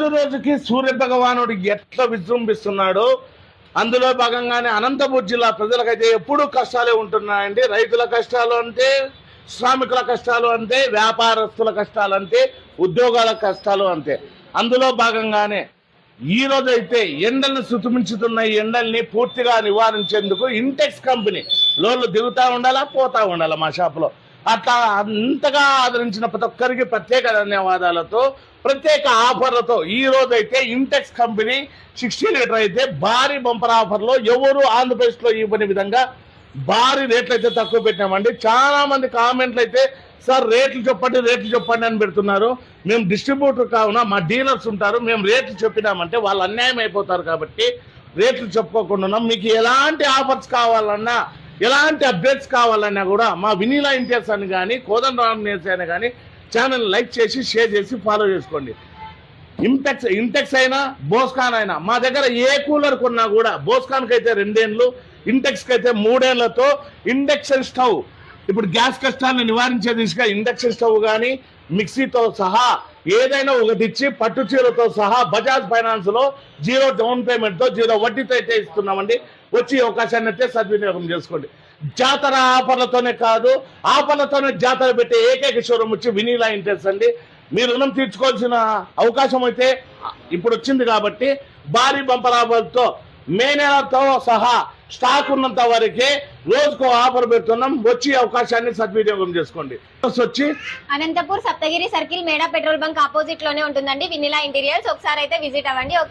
రోజు రోజుకి సూర్య భగవానుడు ఎట్లా విజృంభిస్తున్నాడు. అందులో భాగంగానే అనంతపురం జిల్లా ప్రజలకైతే ఎప్పుడూ కష్టాలే ఉంటున్నాయండి. రైతుల కష్టాలు అంతే, శ్రామికుల కష్టాలు అంతే, వ్యాపారస్తుల కష్టాలు అంతే, ఉద్యోగాల కష్టాలు అంతే. అందులో భాగంగానే ఈ రోజు అయితే ఎండలను శుతిమించుతున్న ఈ ఎండల్ని పూర్తిగా నివారించేందుకు ఇంటెక్స్ కంపెనీ లోన్లు దిగుతా ఉండాలా, పోతా ఉండాలా మా షాపులో. అట్లా అంతగా ఆదరించిన ప్రతి ఒక్కరికి ప్రత్యేక ధన్యవాదాలతో, ప్రత్యేక ఆఫర్లతో ఈ రోజు అయితే ఇంటెక్స్ కంపెనీ 60 లీటర్ అయితే భారీ బంపర్ ఆఫర్లో ఎవరు ఆంధ్రప్రదేశ్లో ఇవ్వని విధంగా భారీ రేట్లు అయితే తక్కువ పెట్టినామండి. చాలా మంది కామెంట్లు అయితే సార్ రేట్లు చెప్పండి అని పెడుతున్నారు. మేము డిస్ట్రిబ్యూటర్ కావున మా డీలర్స్ ఉంటారు, మేము రేట్లు చెప్పినామంటే వాళ్ళు అన్యాయం అయిపోతారు కాబట్టి రేట్లు చెప్పుకోకుండా మీకు ఎలాంటి ఆఫర్స్ కావాలన్నా, ఎలాంటి అప్డేట్స్ కావాలన్నా కూడా మా వినీలా ఇంటియర్స్ అని కానీ, కోదండరామ్ నేర్స్ అని కానీ ఛానల్ లైక్ చేసి, షేర్ చేసి, ఫాలో చేసుకోండి. ఇంటెక్స్ అయినా, బోస్కాన్ అయినా మా దగ్గర ఏ కూలర్ కొన్నా కూడా బోస్కాన్కి అయితే 2 ఏళ్ళు, ఇంటెక్స్కి అయితే 3 ఏళ్లతో ఇండక్షన్ స్టవ్, ఇప్పుడు గ్యాస్ కష్టాలను నివారించే దిశగా ఇండక్షన్ స్టవ్ కానీ మిక్సీతో సహా ఏదైనా ఒకటి ఇచ్చి పట్టు చీరతో సహా బజాజ్ ఫైనాన్స్ లో 0 డౌన్ పేమెంట్ తో 0 వడ్డీతో అయితే ఇస్తున్నామండి. వచ్చి అవకాశాన్ని అయితే సద్వినియోగం చేసుకోండి. జాతర ఆఫర్లతోనే కాదు, ఆఫర్లతోనే జాతర పెట్టే ఏకైక షోరూమ్ వచ్చి వినీలా ఇంటెక్స్ అండి. మీరు రుణం తీర్చుకోవాల్సిన అవకాశం అయితే ఇప్పుడు వచ్చింది కాబట్టి భారీ బంపర్ ఆఫర్తో మే నెలతో సహా స్టాక్ ఉన్నంత వరకే రోజుకో ఆఫర్ పెడుతున్నాం. వచ్చి అవకాశాన్ని సద్వినియోగం చేసుకోండి. వచ్చి అనంతపూర్ సప్తగిరి సర్కిల్ మేడా పెట్రోల్ బంక్ ఆపోజిట్ లోనే ఉంటుందండి వినిలా ఇంటీరియర్స్. ఒకసారి అయితే విజిట్ అవ్వండి. ఓకే.